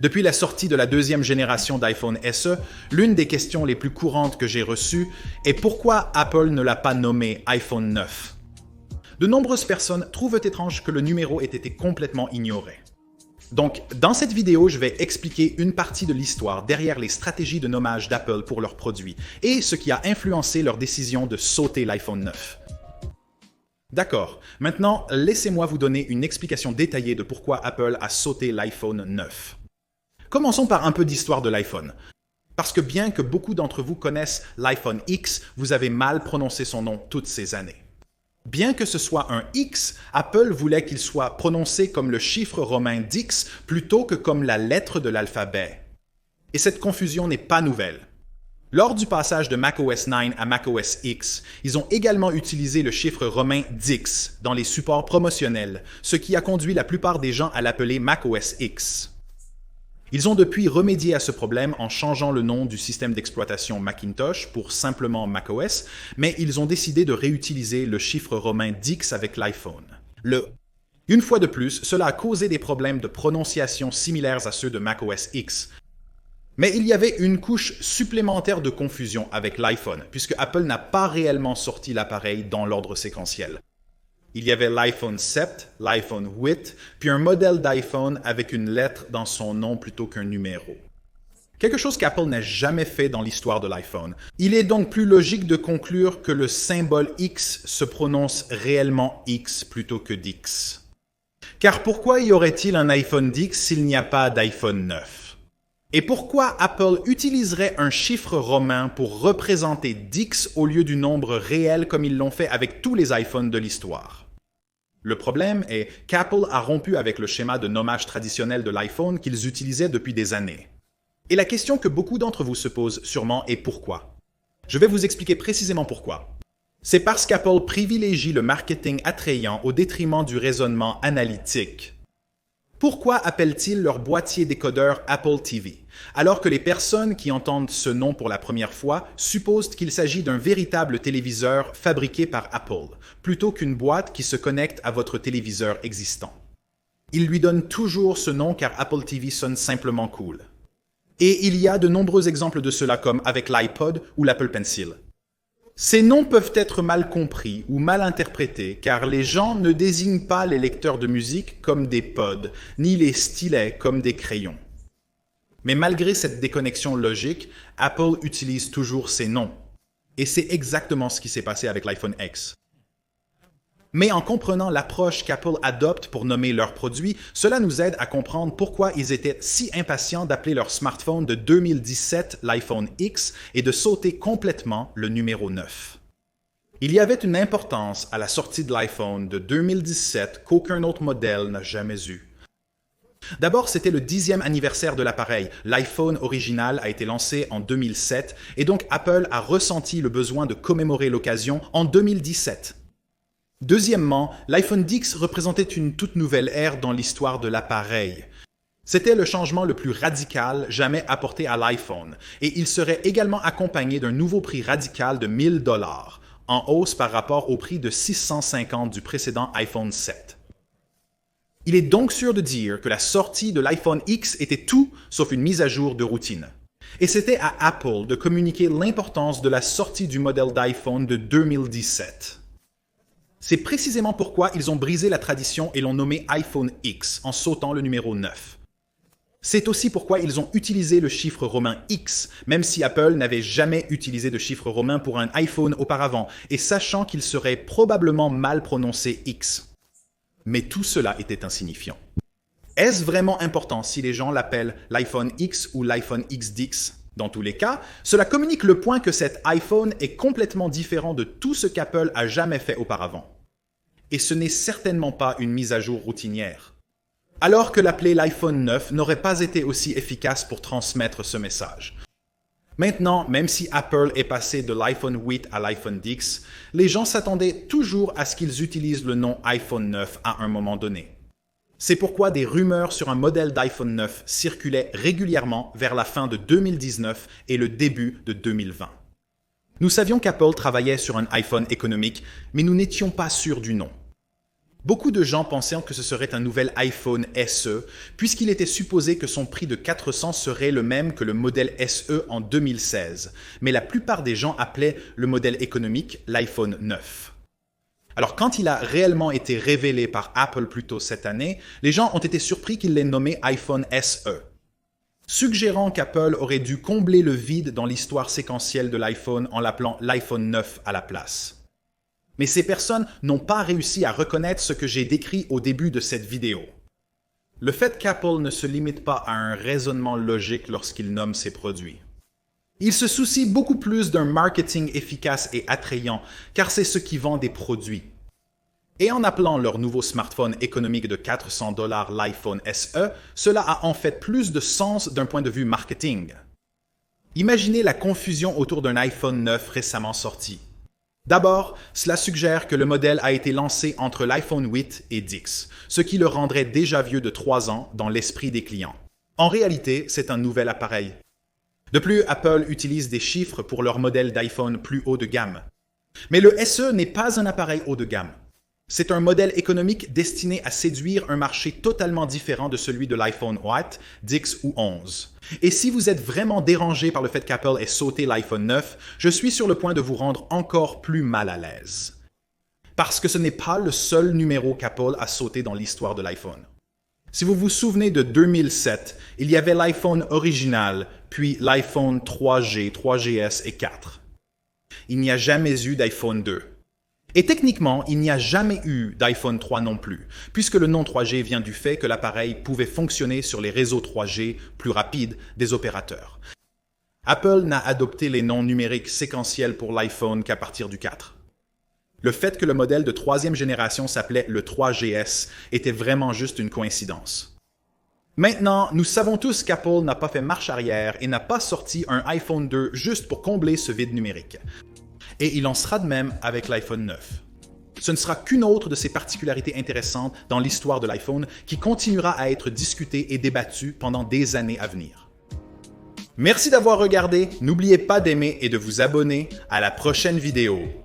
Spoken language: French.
Depuis la sortie de la deuxième génération d'iPhone SE, l'une des questions les plus courantes que j'ai reçues est pourquoi Apple ne l'a pas nommé iPhone 9. De nombreuses personnes trouvent étrange que le numéro ait été complètement ignoré. Donc, dans cette vidéo, je vais expliquer une partie de l'histoire derrière les stratégies de nommage d'Apple pour leurs produits et ce qui a influencé leur décision de sauter l'iPhone 9. D'accord, maintenant laissez-moi vous donner une explication détaillée de pourquoi Apple a sauté l'iPhone 9. Commençons par un peu d'histoire de l'iPhone. Parce que bien que beaucoup d'entre vous connaissent l'iPhone X, vous avez mal prononcé son nom toutes ces années. Bien que ce soit un X, Apple voulait qu'il soit prononcé comme le chiffre romain d'X plutôt que comme la lettre de l'alphabet. Et cette confusion n'est pas nouvelle. Lors du passage de macOS 9 à macOS X, ils ont également utilisé le chiffre romain d'X dans les supports promotionnels, ce qui a conduit la plupart des gens à l'appeler macOS X. Ils ont depuis remédié à ce problème en changeant le nom du système d'exploitation Macintosh pour simplement macOS, mais ils ont décidé de réutiliser le chiffre romain d'X avec l'iPhone. Une fois de plus, cela a causé des problèmes de prononciation similaires à ceux de macOS X. Mais il y avait une couche supplémentaire de confusion avec l'iPhone, puisque Apple n'a pas réellement sorti l'appareil dans l'ordre séquentiel. Il y avait l'iPhone 7, l'iPhone 8, puis un modèle d'iPhone avec une lettre dans son nom plutôt qu'un numéro. Quelque chose qu'Apple n'a jamais fait dans l'histoire de l'iPhone. Il est donc plus logique de conclure que le symbole X se prononce réellement X plutôt que d'X. Car pourquoi y aurait-il un iPhone X s'il n'y a pas d'iPhone 9? Et pourquoi Apple utiliserait un chiffre romain pour représenter d'X au lieu du nombre réel comme ils l'ont fait avec tous les iPhones de l'histoire? Le problème est qu'Apple a rompu avec le schéma de nommage traditionnel de l'iPhone qu'ils utilisaient depuis des années. Et la question que beaucoup d'entre vous se posent sûrement est pourquoi? Je vais vous expliquer précisément pourquoi. C'est parce qu'Apple privilégie le marketing attrayant au détriment du raisonnement analytique. Pourquoi appellent-ils leur boîtier décodeur Apple TV, alors que les personnes qui entendent ce nom pour la première fois supposent qu'il s'agit d'un véritable téléviseur fabriqué par Apple, plutôt qu'une boîte qui se connecte à votre téléviseur existant? Ils lui donnent toujours ce nom car Apple TV sonne simplement cool. Et il y a de nombreux exemples de cela comme avec l'iPod ou l'Apple Pencil. Ces noms peuvent être mal compris ou mal interprétés car les gens ne désignent pas les lecteurs de musique comme des pods, ni les stylets comme des crayons. Mais malgré cette déconnexion logique, Apple utilise toujours ces noms. Et c'est exactement ce qui s'est passé avec l'iPhone X. Mais en comprenant l'approche qu'Apple adopte pour nommer leurs produits, cela nous aide à comprendre pourquoi ils étaient si impatients d'appeler leur smartphone de 2017 l'iPhone X et de sauter complètement le numéro 9. Il y avait une importance à la sortie de l'iPhone de 2017 qu'aucun autre modèle n'a jamais eu. D'abord, c'était le 10e anniversaire de l'appareil. L'iPhone original a été lancé en 2007 et donc Apple a ressenti le besoin de commémorer l'occasion en 2017. Deuxièmement, l'iPhone X représentait une toute nouvelle ère dans l'histoire de l'appareil. C'était le changement le plus radical jamais apporté à l'iPhone, et il serait également accompagné d'un nouveau prix radical de $1000, en hausse par rapport au prix de $650 du précédent iPhone 7. Il est donc sûr de dire que la sortie de l'iPhone X était tout sauf une mise à jour de routine. Et c'était à Apple de communiquer l'importance de la sortie du modèle d'iPhone de 2017. C'est précisément pourquoi ils ont brisé la tradition et l'ont nommé iPhone X en sautant le numéro 9. C'est aussi pourquoi ils ont utilisé le chiffre romain X, même si Apple n'avait jamais utilisé de chiffre romain pour un iPhone auparavant, et sachant qu'il serait probablement mal prononcé X. Mais tout cela était insignifiant. Est-ce vraiment important si les gens l'appellent l'iPhone X ou l'iPhone XDX? Dans tous les cas, cela communique le point que cet iPhone est complètement différent de tout ce qu'Apple a jamais fait auparavant. Et ce n'est certainement pas une mise à jour routinière. Alors que l'appeler l'iPhone 9 n'aurait pas été aussi efficace pour transmettre ce message. Maintenant, même si Apple est passé de l'iPhone 8 à l'iPhone X, les gens s'attendaient toujours à ce qu'ils utilisent le nom iPhone 9 à un moment donné. C'est pourquoi des rumeurs sur un modèle d'iPhone 9 circulaient régulièrement vers la fin de 2019 et le début de 2020. Nous savions qu'Apple travaillait sur un iPhone économique, mais nous n'étions pas sûrs du nom. Beaucoup de gens pensaient que ce serait un nouvel iPhone SE, puisqu'il était supposé que son prix de 400 serait le même que le modèle SE en 2016, mais la plupart des gens appelaient le modèle économique l'iPhone 9. Alors quand il a réellement été révélé par Apple plus tôt cette année, les gens ont été surpris qu'il l'ait nommé iPhone SE, suggérant qu'Apple aurait dû combler le vide dans l'histoire séquentielle de l'iPhone en l'appelant l'iPhone 9 à la place. Mais ces personnes n'ont pas réussi à reconnaître ce que j'ai décrit au début de cette vidéo. Le fait qu'Apple ne se limite pas à un raisonnement logique lorsqu'il nomme ses produits. Il se soucie beaucoup plus d'un marketing efficace et attrayant, car c'est ce qui vend des produits. Et en appelant leur nouveau smartphone économique de 400 $ l'iPhone SE, cela a en fait plus de sens d'un point de vue marketing. Imaginez la confusion autour d'un iPhone 9 récemment sorti. D'abord, cela suggère que le modèle a été lancé entre l'iPhone 8 et X, ce qui le rendrait déjà vieux de 3 ans dans l'esprit des clients. En réalité, c'est un nouvel appareil. De plus, Apple utilise des chiffres pour leur modèle d'iPhone plus haut de gamme. Mais le SE n'est pas un appareil haut de gamme. C'est un modèle économique destiné à séduire un marché totalement différent de celui de l'iPhone 8, X ou 11. Et si vous êtes vraiment dérangé par le fait qu'Apple ait sauté l'iPhone 9, je suis sur le point de vous rendre encore plus mal à l'aise. Parce que ce n'est pas le seul numéro qu'Apple a sauté dans l'histoire de l'iPhone. Si vous vous souvenez de 2007, il y avait l'iPhone original, puis l'iPhone 3G, 3GS et 4. Il n'y a jamais eu d'iPhone 2. Et techniquement, il n'y a jamais eu d'iPhone 3 non plus, puisque le nom 3G vient du fait que l'appareil pouvait fonctionner sur les réseaux 3G plus rapides des opérateurs. Apple n'a adopté les noms numériques séquentiels pour l'iPhone qu'à partir du 4. Le fait que le modèle de troisième génération s'appelait le 3GS était vraiment juste une coïncidence. Maintenant, nous savons tous qu'Apple n'a pas fait marche arrière et n'a pas sorti un iPhone 2 juste pour combler ce vide numérique. Et il en sera de même avec l'iPhone 9. Ce ne sera qu'une autre de ces particularités intéressantes dans l'histoire de l'iPhone qui continuera à être discutée et débattue pendant des années à venir. Merci d'avoir regardé, n'oubliez pas d'aimer et de vous abonner. À la prochaine vidéo.